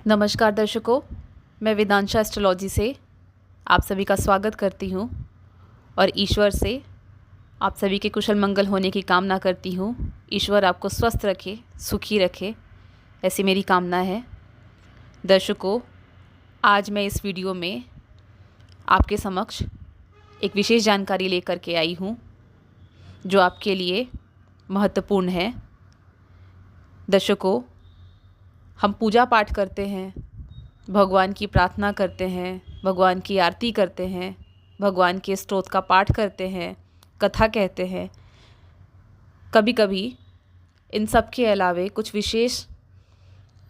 नमस्कार दर्शकों, मैं वेदांशा एस्ट्रोलॉजी से आप सभी का स्वागत करती हूँ और ईश्वर से आप सभी के कुशल मंगल होने की कामना करती हूँ। ईश्वर आपको स्वस्थ रखे, सुखी रखे, ऐसी मेरी कामना है। दर्शकों, आज मैं इस वीडियो में आपके समक्ष एक विशेष जानकारी लेकर के आई हूँ जो आपके लिए महत्वपूर्ण है। दर्शकों, हम पूजा पाठ करते हैं, भगवान की प्रार्थना करते हैं, भगवान की आरती करते हैं, भगवान के स्तोत्र का पाठ करते हैं, कथा कहते हैं। कभी कभी इन सब के अलावे कुछ विशेष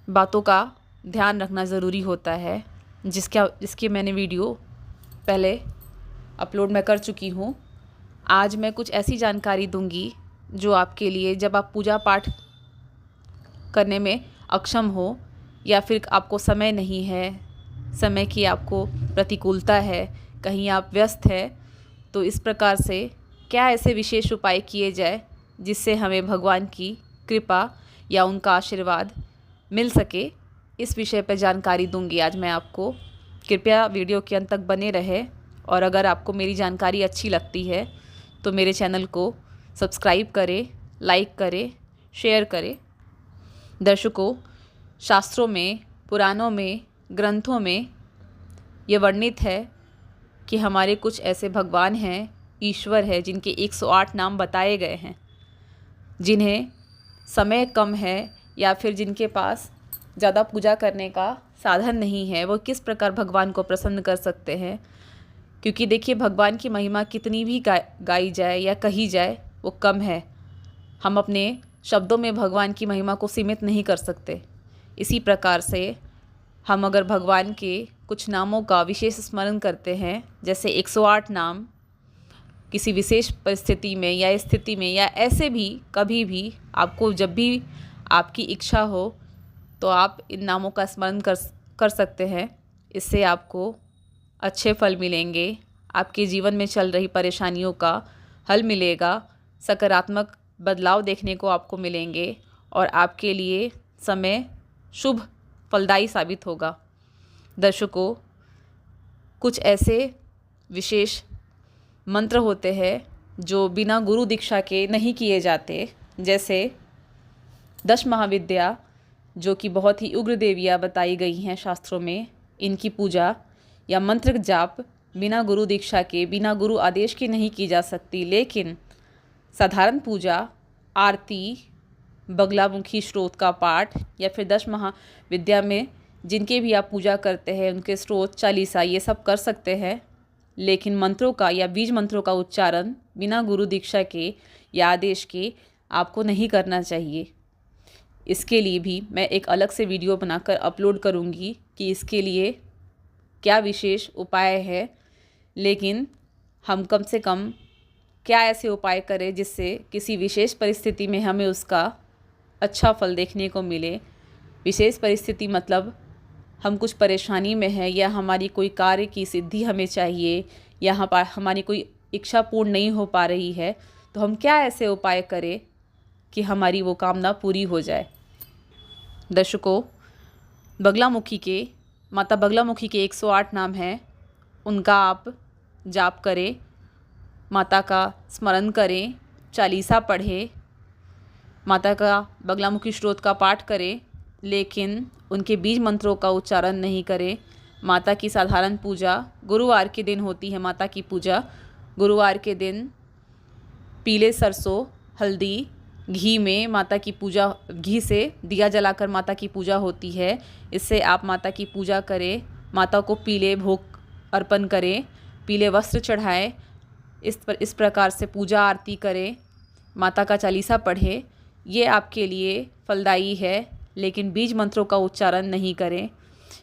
बातों का ध्यान रखना ज़रूरी होता है, जिसकी मैंने वीडियो पहले अपलोड मैं कर चुकी हूँ। आज मैं कुछ ऐसी जानकारी दूंगी जो आपके लिए, जब आप पूजा पाठ करने में अक्षम हो या फिर आपको समय नहीं है, समय की आपको प्रतिकूलता है, कहीं आप व्यस्त हैं, तो इस प्रकार से क्या ऐसे विशेष उपाय किए जाए जिससे हमें भगवान की कृपा या उनका आशीर्वाद मिल सके, इस विषय पर जानकारी दूंगी आज मैं आपको। कृपया वीडियो के अंत तक बने रहे और अगर आपको मेरी जानकारी अच्छी लगती है तो मेरे चैनल को सब्सक्राइब करें, लाइक करें, शेयर करें। दर्शकों, शास्त्रों में, पुराणों में, ग्रंथों में ये वर्णित है कि हमारे कुछ ऐसे भगवान हैं, ईश्वर है, जिनके 108 नाम बताए गए हैं। जिन्हें समय कम है या फिर जिनके पास ज़्यादा पूजा करने का साधन नहीं है, वो किस प्रकार भगवान को प्रसन्न कर सकते हैं। क्योंकि देखिए, भगवान की महिमा कितनी भी गाई जाए या कही जाए वो कम है। हम अपने शब्दों में भगवान की महिमा को सीमित नहीं कर सकते। इसी प्रकार से हम अगर भगवान के कुछ नामों का विशेष स्मरण करते हैं, जैसे 108 नाम, किसी विशेष परिस्थिति में या स्थिति में या ऐसे भी कभी भी आपको, जब भी आपकी इच्छा हो तो आप इन नामों का स्मरण कर सकते हैं। इससे आपको अच्छे फल मिलेंगे, आपके जीवन में चल रही परेशानियों का हल मिलेगा, सकारात्मक बदलाव देखने को आपको मिलेंगे और आपके लिए समय शुभ फलदायी साबित होगा। दर्शकों, कुछ ऐसे विशेष मंत्र होते हैं जो बिना गुरु दीक्षा के नहीं किए जाते, जैसे 10 महाविद्या, जो कि बहुत ही उग्र देवियाँ बताई गई हैं शास्त्रों में। इनकी पूजा या मंत्र जाप बिना गुरु दीक्षा के, बिना गुरु आदेश के नहीं की जा सकती। लेकिन साधारण पूजा, आरती, बगलामुखी स्तोत्र का पाठ या फिर 10 महाविद्या में जिनके भी आप पूजा करते हैं, उनके स्तोत्र, चालीसा, ये सब कर सकते हैं। लेकिन मंत्रों का या बीज मंत्रों का उच्चारण बिना गुरु दीक्षा के या आदेश के आपको नहीं करना चाहिए। इसके लिए भी मैं एक अलग से वीडियो बनाकर अपलोड करूँगी कि इसके लिए क्या विशेष उपाय है। लेकिन हम कम से कम क्या ऐसे उपाय करें जिससे किसी विशेष परिस्थिति में हमें उसका अच्छा फल देखने को मिले। विशेष परिस्थिति मतलब हम कुछ परेशानी में हैं या हमारी कोई कार्य की सिद्धि हमें चाहिए या हमारी कोई इच्छा पूर्ण नहीं हो पा रही है, तो हम क्या ऐसे उपाय करें कि हमारी वो कामना पूरी हो जाए। दर्शकों, माता बगलामुखी के 108 नाम हैं, उनका आप जाप करें, माता का स्मरण करें, चालीसा पढ़ें, माता का बगलामुखी स्तोत्र का पाठ करें, लेकिन उनके बीज मंत्रों का उच्चारण नहीं करें। माता की साधारण पूजा, गुरुवार के दिन होती है माता की पूजा। गुरुवार के दिन पीले सरसों, हल्दी, घी में माता की पूजा, घी से दिया जलाकर माता की पूजा होती है। इससे आप माता की पूजा करें, माता को पीले भोग अर्पण करें, पीले वस्त्र चढ़ाएं। इस प्रकार से पूजा आरती करें, माता का चालीसा पढ़ें। ये आपके लिए फलदायी है, लेकिन बीज मंत्रों का उच्चारण नहीं करें।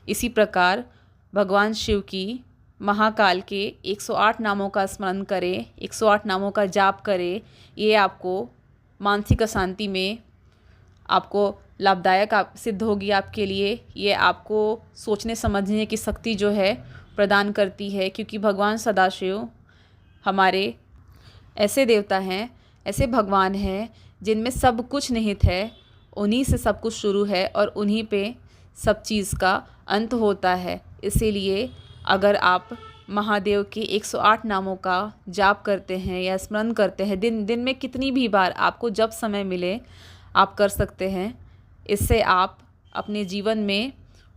इसी प्रकार भगवान शिव की, महाकाल के 108 नामों का स्मरण करें, 108 नामों का जाप करें। ये आपको मानसिक अशांति में आपको लाभदायक सिद्ध होगी आपके लिए। ये आपको सोचने समझने की शक्ति जो है प्रदान करती है, क्योंकि भगवान सदाशिव हमारे ऐसे देवता हैं, ऐसे भगवान हैं जिनमें सब कुछ निहित है। उन्हीं से सब कुछ शुरू है और उन्हीं पे सब चीज़ का अंत होता है। इसीलिए अगर आप महादेव के 108 नामों का जाप करते हैं या स्मरण करते हैं, दिन में कितनी भी बार आपको जब समय मिले आप कर सकते हैं। इससे आप अपने जीवन में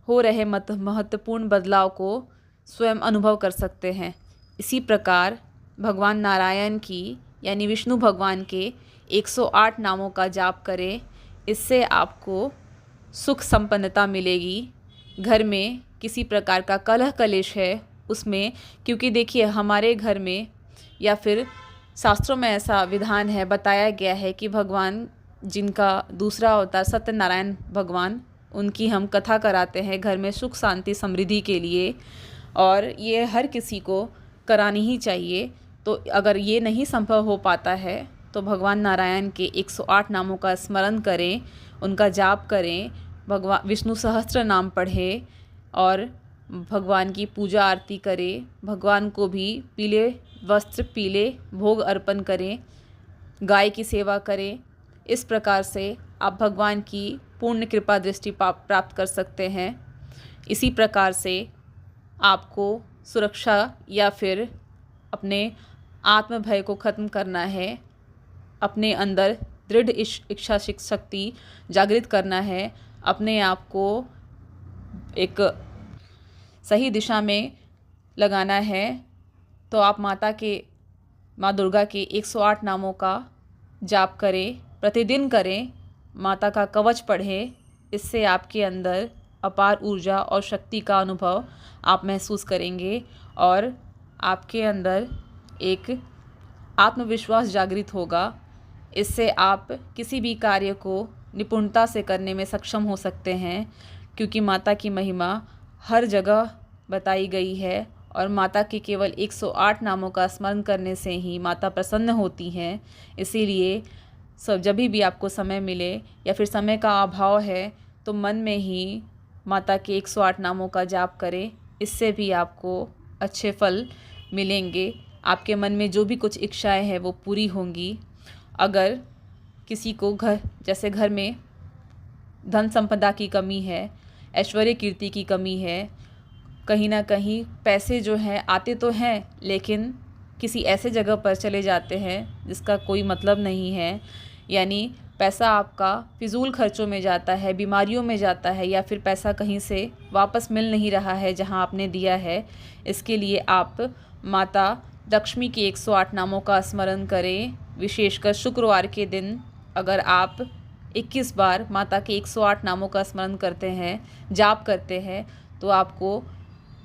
हो रहे महत्वपूर्ण बदलाव को स्वयं अनुभव कर सकते हैं। इसी प्रकार भगवान नारायण की यानी विष्णु भगवान के 108 नामों का जाप करें। इससे आपको सुख संपन्नता मिलेगी। घर में किसी प्रकार का कलह कलेश है उसमें, क्योंकि देखिए हमारे घर में या फिर शास्त्रों में ऐसा विधान है, बताया गया है कि भगवान जिनका दूसरा अवतार सत्यनारायण भगवान, उनकी हम कथा कराते हैं घर में सुख शांति समृद्धि के लिए, और ये हर किसी को करानी ही चाहिए। तो अगर ये नहीं संभव हो पाता है तो भगवान नारायण के 108 नामों का स्मरण करें, उनका जाप करें, भगवान विष्णु सहस्त्र नाम पढ़ें और भगवान की पूजा आरती करें। भगवान को भी पीले वस्त्र, पीले भोग अर्पण करें, गाय की सेवा करें। इस प्रकार से आप भगवान की पूर्ण कृपा दृष्टि प्राप्त कर सकते हैं। इसी प्रकार से आपको सुरक्षा या फिर अपने आत्म भय को ख़त्म करना है, अपने अंदर दृढ़ इच्छा शक्ति जागृत करना है, अपने आप को एक सही दिशा में लगाना है। तो आप माँ दुर्गा के 108 नामों का जाप करें, प्रतिदिन करें, माता का कवच पढ़ें। इससे आपके अंदर अपार ऊर्जा और शक्ति का अनुभव आप महसूस करेंगे और आपके अंदर एक आत्मविश्वास जागृत होगा। इससे आप किसी भी कार्य को निपुणता से करने में सक्षम हो सकते हैं, क्योंकि माता की महिमा हर जगह बताई गई है और माता के केवल 108 नामों का स्मरण करने से ही माता प्रसन्न होती हैं। इसीलिए जब भी आपको समय मिले या फिर समय का अभाव है तो मन में ही माता के 108 नामों का जाप करें। इससे भी आपको अच्छे फल मिलेंगे। आपके मन में जो भी कुछ इच्छाएं हैं वो पूरी होंगी। अगर किसी को घर में धन संपदा की कमी है, ऐश्वर्य कीर्ति की कमी है, कहीं ना कहीं पैसे जो हैं आते तो हैं लेकिन किसी ऐसे जगह पर चले जाते हैं जिसका कोई मतलब नहीं है, यानी पैसा आपका फिजूल खर्चों में जाता है, बीमारियों में जाता है, या फिर पैसा कहीं से वापस मिल नहीं रहा है जहां आपने दिया है, इसके लिए आप माता लक्ष्मी के 108 नामों का स्मरण करें। विशेषकर शुक्रवार के दिन अगर आप 21 बार माता के 108 नामों का स्मरण करते हैं, जाप करते हैं, तो आपको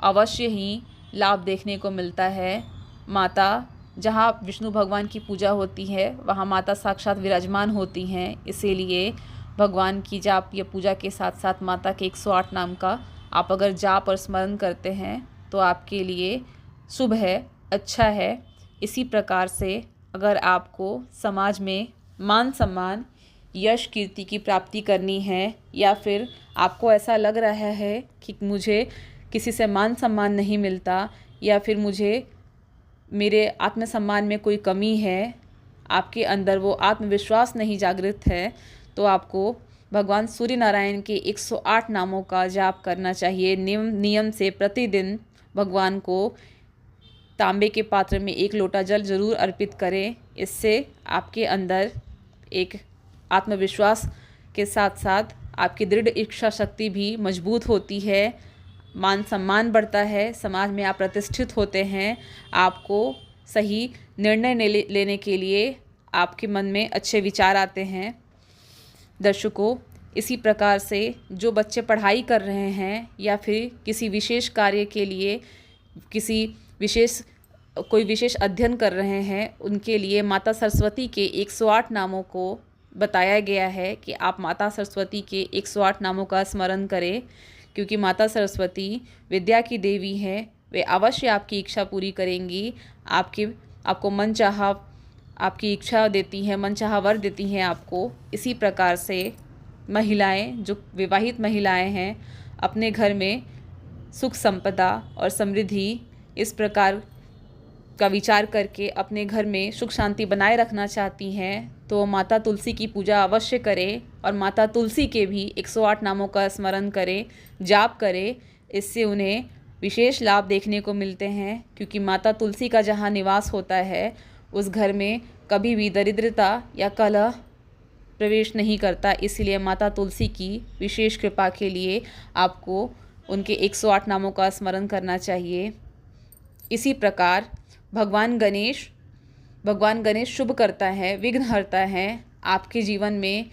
अवश्य ही लाभ देखने को मिलता है। माता जहाँ विष्णु भगवान की पूजा होती है वहाँ माता साक्षात विराजमान होती हैं। इसीलिए भगवान की जाप या पूजा के साथ साथ माता के 108 नाम का आप अगर जाप और स्मरण करते हैं तो आपके लिए शुभ है, अच्छा है। इसी प्रकार से अगर आपको समाज में मान सम्मान, यश, कीर्ति की प्राप्ति करनी है, या फिर आपको ऐसा लग रहा है कि मुझे किसी से मान सम्मान नहीं मिलता, या फिर मुझे मेरे आत्मसम्मान में कोई कमी है, आपके अंदर वो आत्मविश्वास नहीं जागृत है, तो आपको भगवान सूर्य नारायण के 108 नामों का जाप करना चाहिए। नियम से प्रतिदिन भगवान को तांबे के पात्र में 1 लोटा जल जरूर अर्पित करें। इससे आपके अंदर एक आत्मविश्वास के साथ साथ आपकी दृढ़ इच्छा शक्ति भी मजबूत होती है, मान सम्मान बढ़ता है, समाज में आप प्रतिष्ठित होते हैं, आपको सही निर्णय लेने के लिए आपके मन में अच्छे विचार आते हैं। दर्शकों, इसी प्रकार से जो बच्चे पढ़ाई कर रहे हैं या फिर किसी विशेष कार्य के लिए कोई विशेष अध्ययन कर रहे हैं, उनके लिए माता सरस्वती के 108 नामों को बताया गया है कि आप माता सरस्वती के 108 नामों का स्मरण करें, क्योंकि माता सरस्वती विद्या की देवी हैं। वे अवश्य आपकी इच्छा पूरी करेंगी, आपको मनचाहा आपकी इच्छा देती हैं, मनचाहा वर देती हैं आपको। इसी प्रकार से महिलाएं, जो विवाहित महिलाएं हैं, अपने घर में सुख संपदा और समृद्धि इस प्रकार का विचार करके अपने घर में सुख शांति बनाए रखना चाहती हैं तो माता तुलसी की पूजा अवश्य करें और माता तुलसी के भी 108 नामों का स्मरण करें, जाप करें। इससे उन्हें विशेष लाभ देखने को मिलते हैं, क्योंकि माता तुलसी का जहाँ निवास होता है उस घर में कभी भी दरिद्रता या कलह प्रवेश नहीं करता। इसलिए माता तुलसी की विशेष कृपा के लिए आपको उनके 108 नामों का स्मरण करना चाहिए। इसी प्रकार भगवान गणेश शुभ करता है, विघ्न हरता है। आपके जीवन में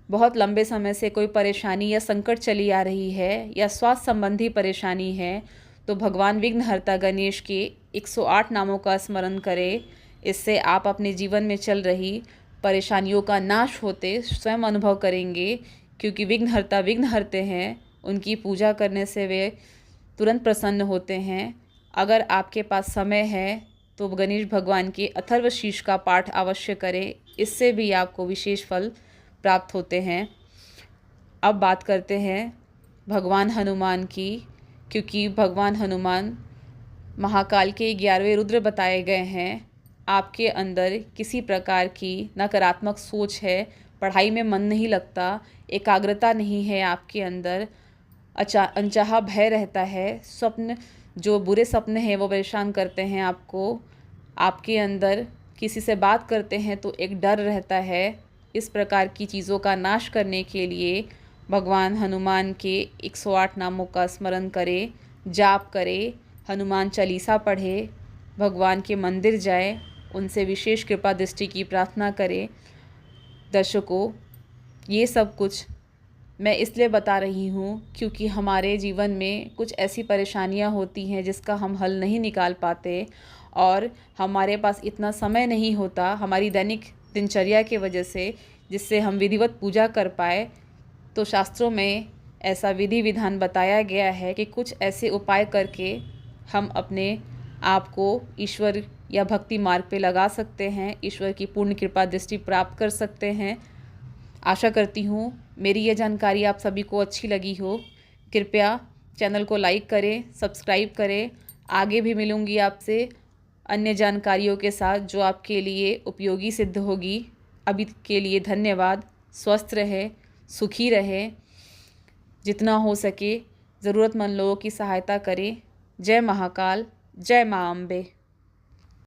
बहुत लंबे समय से कोई परेशानी या संकट चली आ रही है या स्वास्थ्य संबंधी परेशानी है तो भगवान विघ्नहर्ता गणेश के 108 नामों का स्मरण करें। इससे आप अपने जीवन में चल रही परेशानियों का नाश होते स्वयं अनुभव करेंगे, क्योंकि विघ्नहर्ता विघ्न हरते हैं। उनकी पूजा करने से वे तुरंत प्रसन्न होते हैं। अगर आपके पास समय है तो गणेश भगवान के अथर्वशीर्ष का पाठ अवश्य करें, इससे भी आपको विशेष फल प्राप्त होते हैं। अब बात करते हैं भगवान हनुमान की, क्योंकि भगवान हनुमान महाकाल के 11वें रुद्र बताए गए हैं। आपके अंदर किसी प्रकार की नकारात्मक सोच है, पढ़ाई में मन नहीं लगता, एकाग्रता नहीं है आपके अंदर, अनचाहा भय रहता है, स्वप्न जो बुरे सपने हैं वो परेशान करते हैं आपको, आपके अंदर किसी से बात करते हैं तो एक डर रहता है। इस प्रकार की चीज़ों का नाश करने के लिए भगवान हनुमान के 108 नामों का स्मरण करें, जाप करें, हनुमान चालीसा पढ़े, भगवान के मंदिर जाएं, उनसे विशेष कृपा दृष्टि की प्रार्थना करें। दर्शकों, ये सब कुछ मैं इसलिए बता रही हूँ क्योंकि हमारे जीवन में कुछ ऐसी परेशानियाँ होती हैं जिसका हम हल नहीं निकाल पाते और हमारे पास इतना समय नहीं होता हमारी दैनिक दिनचर्या की वजह से जिससे हम विधिवत पूजा कर पाए। तो शास्त्रों में ऐसा विधि विधान बताया गया है कि कुछ ऐसे उपाय करके हम अपने आप को ईश्वर या भक्ति मार्ग पे लगा सकते हैं, ईश्वर की पूर्ण कृपा दृष्टि प्राप्त कर सकते हैं। आशा करती हूँ मेरी ये जानकारी आप सभी को अच्छी लगी हो। कृपया चैनल को लाइक करें, सब्सक्राइब करें। आगे भी मिलूँगी आपसे अन्य जानकारियों के साथ जो आपके लिए उपयोगी सिद्ध होगी। अभी के लिए धन्यवाद। स्वस्थ रहे, सुखी रहे, जितना हो सके ज़रूरतमंद लोगों की सहायता करें। जय महाकाल, जय माँ अम्बे।